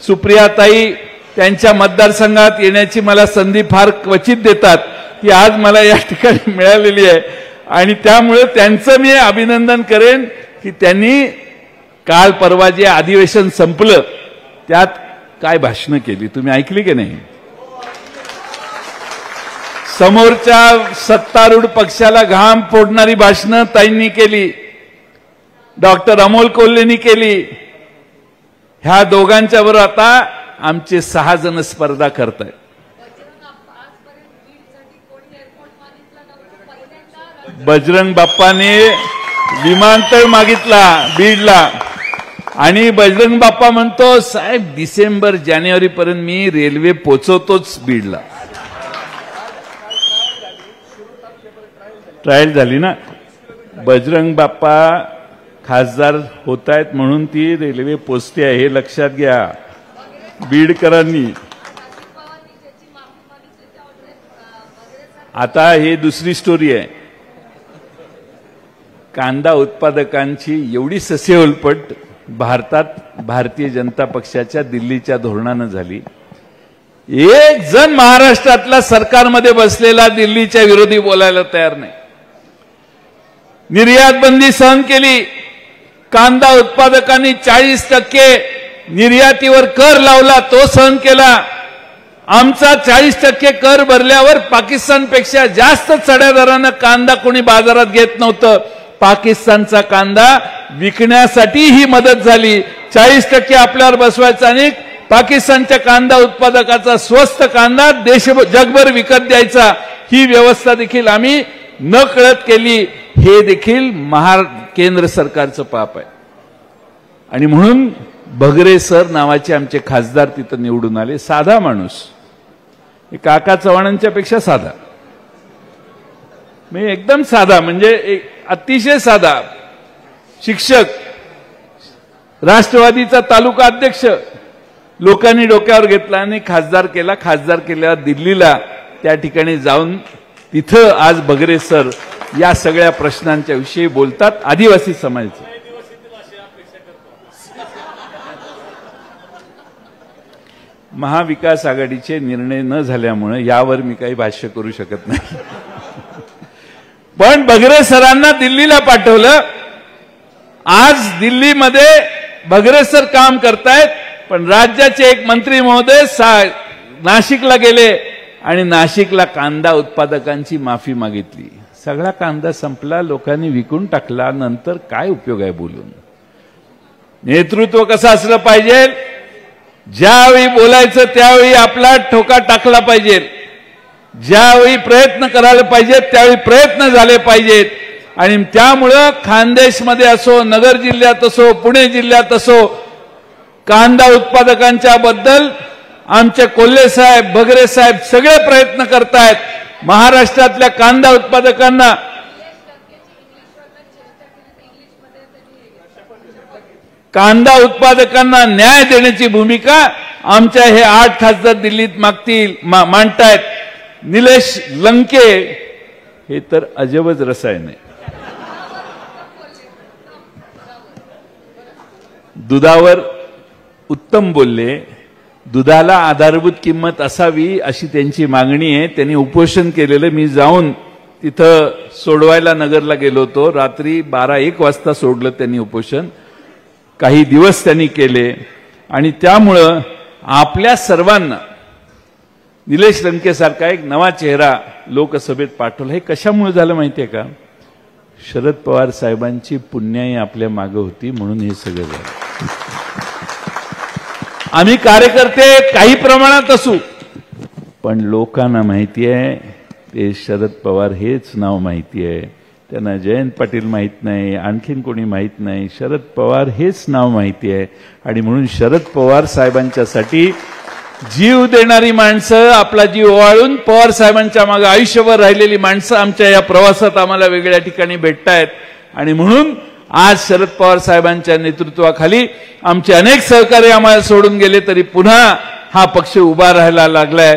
सुप्रियाताई त्यांच्या मतदारसंघात येण्याची मला संधी फार क्वचित देतात, ती आज मला या ठिकाणी मिळालेली आहे आणि त्यामुळे त्यांचं मी अभिनंदन करेन की त्यांनी काल परवा जे अधिवेशन संपलं त्यात काय भाषणं केली, तुम्ही ऐकली की नाही? समोरच्या सत्तारूढ पक्षाला घाम फोडणारी भाषणं ताईंनी केली, डॉक्टर अमोल कोल्हेंनी केली. ह्या दोघांच्या बरोबर आता आमचे 6 जण स्पर्धा करतायत. बजरंग बाप्पाने विमानतळ मागितला बीडला आणि बजरंग बाप्पा म्हणतो साहेब डिसेंबर जानेवारी पर्यंत मी रेल्वे पोहोचवतोच बीडला. ट्रायल झाली ना, बजरंग बाप्पा खासदार होत आहेत म्हणून ती रेल्वे पोचते आहे हे लक्षात घ्या बीडकरांनी. आता हे दुसरी स्टोरी आहे. कांदा उत्पादकांची एवढी ससेहोलपट भारतात भारतीय जनता पक्षाच्या दिल्लीच्या धोरणानं झाली. एक जण महाराष्ट्रातल्या सरकारमध्ये बसलेला दिल्लीच्या विरोधी बोलायला तयार नाही. निर्यात बंदी सहन केली. कांदा उत्पादकांनी 40% निर्यातीवर कर लावला, तो सहन केला. आमचा 40% कर भरल्यावर पाकिस्तानपेक्षा जास्त चढ्या दरानं कांदा कोणी बाजारात घेत नव्हतं. पाकिस्तानचा कांदा विकण्यासाठी ही मदत झाली. 40% आपल्यावर बसवायचा आणि पाकिस्तानच्या कांदा उत्पादकाचा स्वस्त कांदा जगभर विकत द्यायचा, ही व्यवस्था देखील आम्ही न कळत केली. हे देखील केंद्र सरकारचं पाप आहे. आणि म्हणून भगरे सर नावाचे आमचे खासदार तिथं निवडून आले. साधा माणूस, काका चव्हाणांच्या पेक्षा साधा, म्हणजे एकदम साधा, म्हणजे अतिशय साधा. शिक्षक, राष्ट्रवादीचा तालुका अध्यक्ष, लोकांनी डोक्यावर घेतला आणि खासदार केला. खासदार केल्यावर दिल्लीला त्या ठिकाणी जाऊन तिथं आज भगरे सर या सगळ्या प्रश्नांच्या विषयी बोलतात. आदिवासी समाजाचे महाविकास आघाडीचे निर्णय न झाल्यामुळे यावर मी काही भाष्य करू शकत नाही. पण भगरे सरांना दिल्लीला पाठवलं. आज दिल्लीमध्ये भगरे सर काम करतायत, पण राज्याचे एक मंत्री महोदय नाशिकला गेले आणि नाशिकला कांदा उत्पादकांची माफी मागितली. सगळा कांदा संपला, लोकांनी विकून टाकला. नंतर काय उपयोग आहे बोलून? नेतृत्व कसं असलं पाहिजे? ज्यावेळी बोलायचं त्यावेळी आपला ठोका टाकला पाहिजे. ज्यावेळी प्रयत्न करायला पाहिजेत त्यावेळी प्रयत्न झाले पाहिजेत. आणि त्यामुळं खानदेशमध्ये असो, नगर जिल्ह्यात असो, पुणे जिल्ह्यात असो, कांदा उत्पादकांच्या बद्दल आमचे कोल्हे साहेब, भगरे साहेब सगळे प्रयत्न करतायत. महाराष्ट्रातल्या कांदा उत्पादकांना न्याय देण्याची भूमिका आमच्या हे 8 खासदार दिल्लीत मांडतायत. निलेश लंके हे तर अजबच रसायन आहे. दुधावर उत्तम बोलले. दुधाला आधारभूत किंमत असावी अशी त्यांची मागणी आहे. त्यांनी उपोषण केलेलं. मी जाऊन तिथं सोडवायला नगरला गेलो होतो. रात्री 12-1 वाजता सोडलं त्यांनी उपोषण. काही दिवस त्यांनी केले आणि त्यामुळं आपल्या सर्वांना निलेश लंकेसारखा एक नवा चेहरा लोकसभेत पाठवला. हे कशामुळे झालं माहितीये का? शरद पवार साहेबांची पुण्याई आपल्या मागे होती म्हणून हे सगळं झालं. आम्ही कार्यकर्ते काही प्रमाणात असू, पण लोकांना माहिती आहे ते शरद पवार हेच नाव माहिती आहे. त्यांना जयंत पाटील माहित नाही, आणखीन कोणी माहित नाही. शरद पवार हेच नाव माहिती आहे. आणि म्हणून शरद पवार साहेबांच्यासाठी जीव देणारी माणसं, आपला जीव ओवाळून पवार साहेबांच्या मागे आयुष्यभर राहिलेली माणसं आमच्या या प्रवासात आम्हाला वेगळ्या ठिकाणी भेटतायत. आणि म्हणून आज शरद पवार साहेबांच्या नेतृत्वाखाली आमचे अनेक सहकारी आम्हाला सोडून गेले तरी पुन्हा हा पक्ष उभा राहायला लागलाय.